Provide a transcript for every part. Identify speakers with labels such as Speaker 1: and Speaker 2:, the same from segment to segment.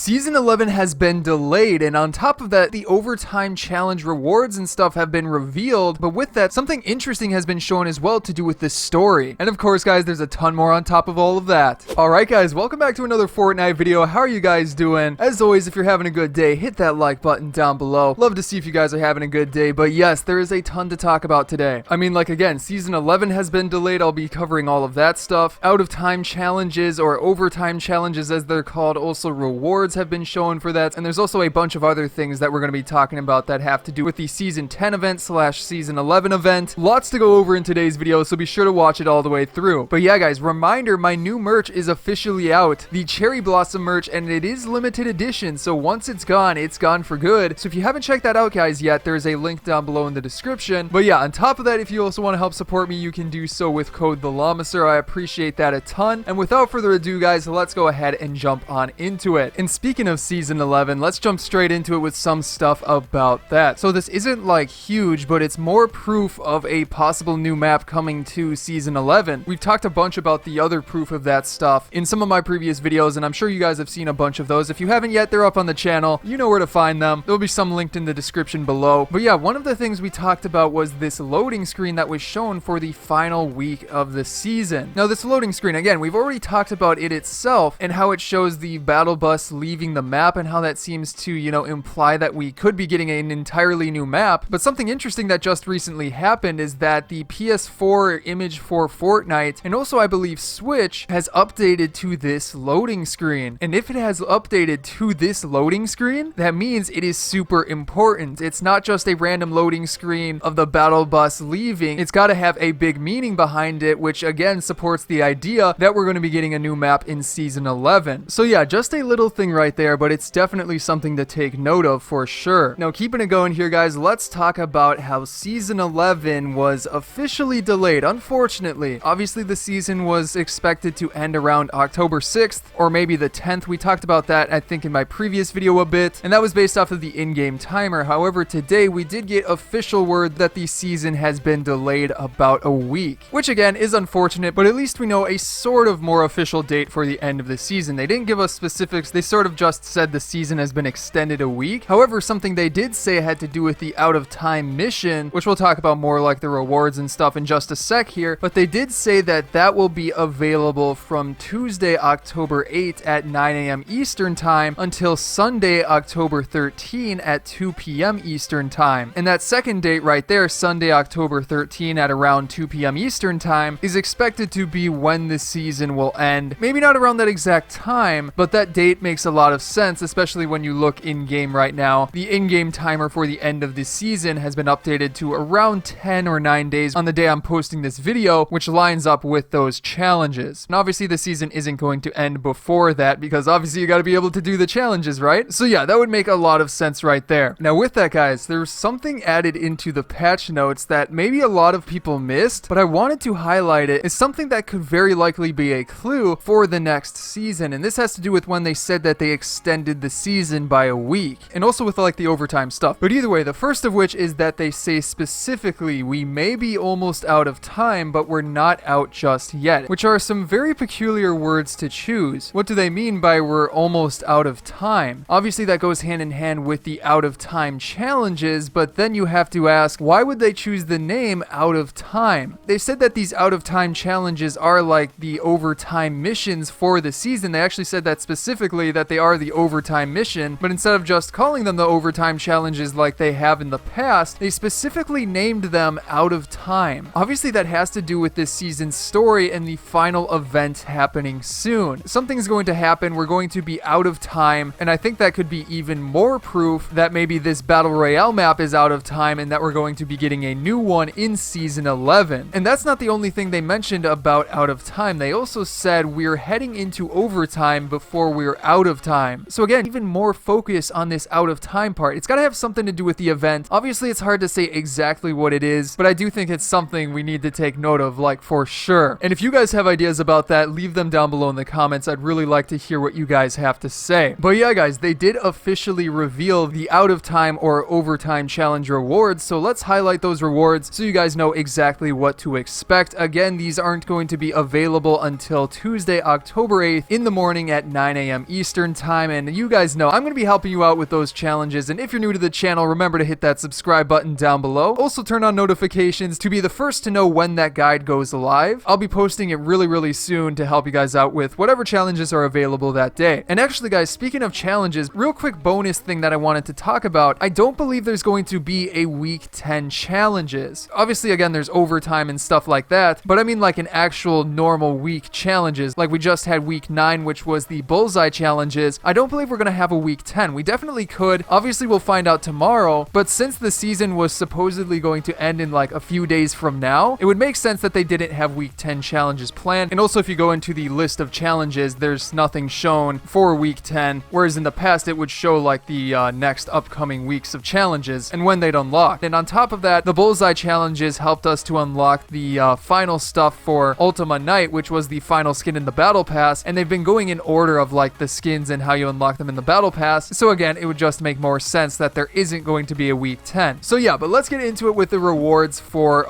Speaker 1: Season 11 has been delayed, and on top of that, the overtime challenge rewards and stuff have been revealed, but with that, something interesting has been shown as well to do with the story. And of course, guys, there's a ton more on top of all of that. Alright guys, welcome back to another Fortnite video. How are you guys doing? As always, if you're having a good day, hit that like button down below. Love to see if you guys are having a good day, but yes, there is a ton to talk about today. I mean, like again, Season 11 has been delayed. I'll be covering all of that stuff. Out of time challenges, or overtime challenges as they're called, also rewards have been shown for that, and there's also a bunch of other things that we're going to be talking about that have to do with the Season 10 event slash Season 11 event. Lots to go over in today's video, so be sure to watch it all the way through. But yeah guys, reminder, my new merch is officially out, the Cherry Blossom merch, and it is limited edition, so once it's gone for good. So if you haven't checked that out guys yet, there's a link down below in the description. But yeah, on top of that, if you also want to help support me, you can do so with code TheLlamaSir. I appreciate that a ton. And without further ado guys, let's go ahead and jump on into it. And speaking of Season 11, let's jump straight into it with some stuff about that. So this isn't like huge, but it's more proof of a possible new map coming to Season 11. We've talked a bunch about the other proof of that stuff in some of my previous videos, and I'm sure you guys have seen a bunch of those. If you haven't yet, they're up on the channel. You know where to find them. There'll be some linked in the description below. But yeah, one of the things we talked about was this loading screen that was shown for the final week of the season. Now this loading screen, again, we've already talked about it itself and how it shows the battle bus leaving the map and how that seems to, you know, imply that we could be getting an entirely new map. But something interesting that just recently happened is that the PS4 image for Fortnite, and also I believe Switch, has updated to this loading screen. And if it has updated to this loading screen, that means it is super important. It's not just a random loading screen of the battle bus leaving. It's got to have a big meaning behind it, which again supports the idea that we're going to be getting a new map in Season 11. So yeah, just a little thing right there, but it's definitely something to take note of for sure. Now keeping it going here guys, let's talk about how Season 11 was officially delayed, unfortunately. Obviously the season was expected to end around October 6th or maybe the 10th. We talked about that I think in my previous video a bit, and that was based off of the in-game timer. However, today we did get official word that the season has been delayed about a week, which again is unfortunate, but at least we know a sort of more official date for the end of the season. They didn't give us specifics, they sort of just said the season has been extended a week. However, something they did say had to do with the out of time mission, which we'll talk about more, like the rewards and stuff, in just a sec here, but they did say that that will be available from Tuesday, October 8th at 9 a.m. Eastern time until Sunday, October 13 at 2 p.m. Eastern time. And that second date right there, Sunday, October 13 at around 2 p.m. Eastern time, is expected to be when the season will end. Maybe not around that exact time, but that date makes a lot of sense, especially when you look in-game right now. The in-game timer for the end of the season has been updated to around 10 or 9 days on the day I'm posting this video, which lines up with those challenges. And obviously the season isn't going to end before that, because obviously you got to be able to do the challenges, right? So yeah, that would make a lot of sense right there. Now with that guys, there's something added into the patch notes that maybe a lot of people missed, but I wanted to highlight it as something that could very likely be a clue for the next season. And this has to do with when they said that they extended the season by a week, and also with like the overtime stuff. But either way, the first of which is that they say specifically, we may be almost out of time, but we're not out just yet, which are some very peculiar words to choose. What do they mean by we're almost out of time? Obviously that goes hand in hand with the out of time challenges, but then you have to ask, why would they choose the name out of time? They said that these out of time challenges are like the overtime missions for the season. They actually said that specifically, that they are the overtime mission, but instead of just calling them the overtime challenges like they have in the past, they specifically named them out of time. Obviously that has to do with this season's story and the final event happening soon. Something's going to happen, we're going to be out of time, and I think that could be even more proof that maybe this Battle Royale map is out of time and that we're going to be getting a new one in Season 11. And that's not the only thing they mentioned about out of time. They also said we're heading into overtime before we're out of time. So again, even more focus on this out of time part. It's got to have something to do with the event. Obviously it's hard to say exactly what it is, but I do think it's something we need to take note of, like for sure. And if you guys have ideas about that, leave them down below in the comments. I'd really like to hear what you guys have to say. But yeah guys, they did officially reveal the out of time or overtime challenge rewards, so let's highlight those rewards so you guys know exactly what to expect. Again, these aren't going to be available until Tuesday, October 8th in the morning at 9 a.m. Eastern Eastern time, and you guys know I'm going to be helping you out with those challenges. And if you're new to the channel, remember to hit that subscribe button down below. Also turn on notifications to be the first to know when that guide goes live. I'll be posting it really soon to help you guys out with whatever challenges are available that day. And actually guys, speaking of challenges, real quick bonus thing that I wanted to talk about, I don't believe there's going to be a week 10 challenges. Obviously again, there's overtime and stuff like that, but I mean like an actual normal week challenges. Like we just had week 9, which was the bullseye challenges. I don't believe we're going to have a week 10. We definitely could. Obviously we'll find out tomorrow, but since the season was supposedly going to end in like a few days from now, it would make sense that they didn't have week 10 challenges planned. And also if you go into the list of challenges, there's nothing shown for week 10, whereas in the past it would show like the next upcoming weeks of challenges and when they'd unlock. And on top of that, the bullseye challenges helped us to unlock the final stuff for Ultima Night, which was the final skin in the battle pass, and they've been going in order of like the skins and how you unlock them in the battle pass. So again, it would just make more sense that there isn't going to be a week 10. So yeah, but let's get into it with the rewards for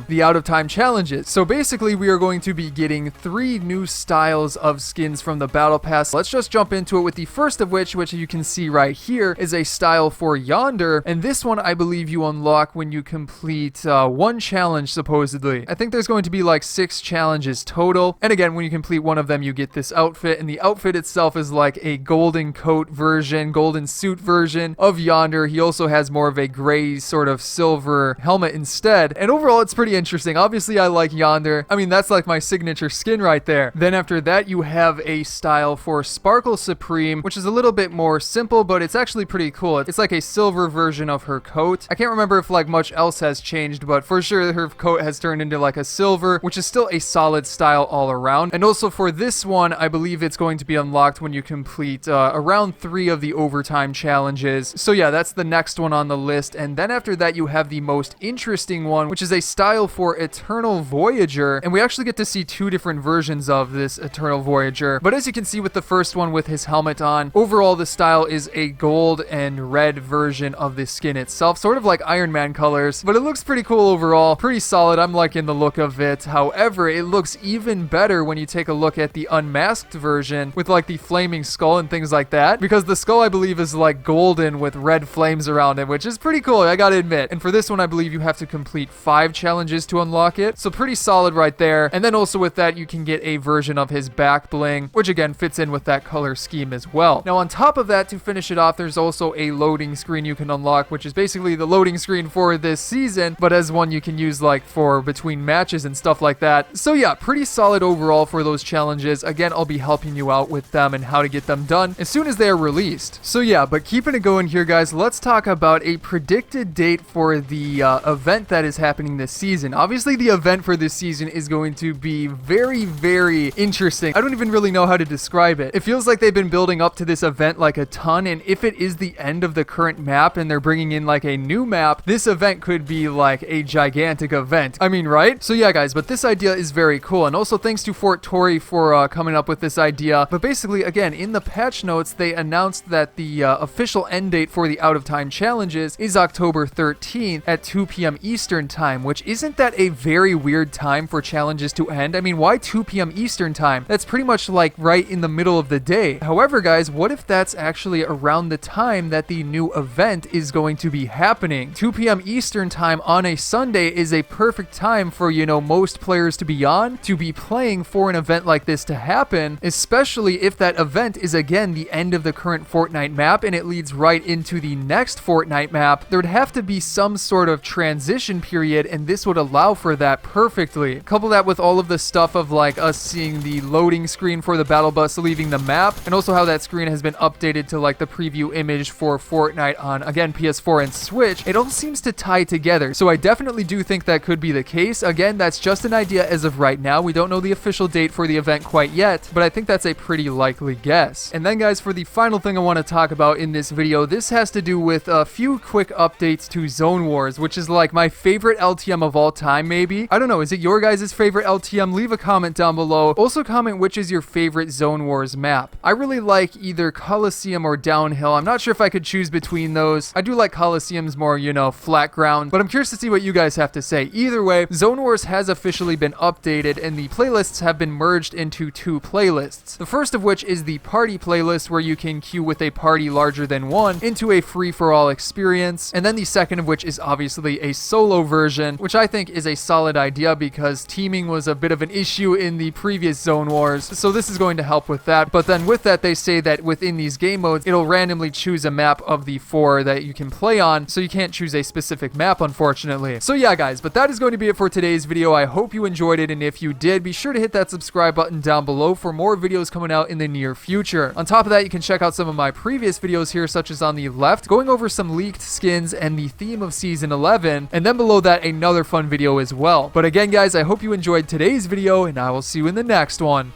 Speaker 1: the out of time challenges. So basically we are going to be getting 3 new styles of skins from the battle pass. Let's just jump into it with the first of which you can see right here, is a style for Yonder, and this one I believe you unlock when you complete 1 challenge supposedly. I think there's going to be like 6 challenges total, and again when you complete one of them you get this outfit, and the outfit itself is like a golden coat version, golden suit version of Yonder. He also has more of a gray sort of silver helmet instead, and overall it's pretty interesting. Obviously I like Yonder. I mean that's like my signature skin right there. Then after that you have a style for Sparkle Supreme, which is a little bit more simple, but it's actually pretty cool. It's like a silver version of her coat. I can't remember if like much else has changed, but for sure her coat has turned into like a silver, which is still a solid style all around. And also for this one, I believe it's going to be unlocked when you complete around 3 of the overtime challenges. So yeah, that's the next one on the list. And then after that you have the most interesting one, which is a style for Eternal Voyager, and we actually get to see 2 different versions of this Eternal Voyager. But as you can see with the first one with his helmet on, overall the style is a gold and red version of the skin itself, sort of like Iron Man colors, but it looks pretty cool overall, pretty solid. I'm liking the look of it. However, it looks even better when you take a look at the unmasked version with like the flaming skull and things like that, because the skull I believe is like golden with red flames around it, which is pretty cool, I gotta admit. And for this one I believe you have to complete 5 challenges to unlock it, so pretty solid right there. And then also with that you can get a version of his back bling, which again fits in with that color scheme as well. Now on top of that, to finish it off, there's also a loading screen you can unlock, which is basically the loading screen for this season, but as one you can use like for between matches and stuff like that. So yeah, pretty solid overall for those challenges. Again, I'll be helping you out with them and how to get them done as soon as they are released. So yeah, but keeping it going here guys, let's talk about a predicted date for the event that is happening this season. Obviously the event for this season is going to be very interesting. I don't even really know how to describe it. It feels like they've been building up to this event like a ton, and if it is the end of the current map and they're bringing in like a new map, this event could be like a gigantic event. I mean, right? So yeah guys, but this idea is very cool, and also thanks to Fort Tory for coming up with this idea. But basically again, in the patch notes they announced that the official end date for the out of time challenges is October 13th at 2 p.m. Eastern time, which isn't that a very weird time for challenges to end? I mean, why 2 p.m. Eastern time? That's pretty much like right in the middle of the day. However guys, what if that's actually around the time that the new event is going to be happening? 2 p.m. Eastern time on a Sunday is a perfect time for, you know, most players to be on, to be playing for an event like this to happen, especially if that event is again the end of the current Fortnite map and it leads right into the next Fortnite map. There would have to be some sort of transition period, and this would allow for that perfectly. Couple that with all of the stuff of like us seeing the loading screen for the battle bus leaving the map, and also how that screen has been updated to like the preview image for Fortnite on again PS4 and Switch. It all seems to tie together, so I definitely do think that could be the case. Again, that's just an idea as of right now. We don't know the official date for the event quite yet, but I think that's a pretty likely guess. And then guys, for the final thing I want to talk about in this video, this has to do with a few quick updates to Zone Wars, which is like my favorite LTM of all time maybe. I don't know, is it your guys' favorite LTM? Leave a comment down below. Also comment which is your favorite Zone Wars map. I really like either Coliseum or Downhill. I'm not sure if I could choose between those. I do like Coliseum's more, you know, flat ground, but I'm curious to see what you guys have to say. Either way, Zone Wars has officially been updated and the playlists have been merged into 2 playlists. The first of which is the party party playlist where you can queue with a party larger than one into a free-for-all experience. And then the second of which is obviously a solo version, which I think is a solid idea because teaming was a bit of an issue in the previous Zone Wars. So this is going to help with that. But then with that, they say that within these game modes, it'll randomly choose a map of the 4 that you can play on. So you can't choose a specific map, unfortunately. So yeah, guys, but that is going to be it for today's video. I hope you enjoyed it. And if you did, be sure to hit that subscribe button down below for more videos coming out in the near future. On top of that, you can check out some of my previous videos here, such as on the left, going over some leaked skins and the theme of Season 11, and then below that, another fun video as well. But again, guys, I hope you enjoyed today's video, and I will see you in the next one.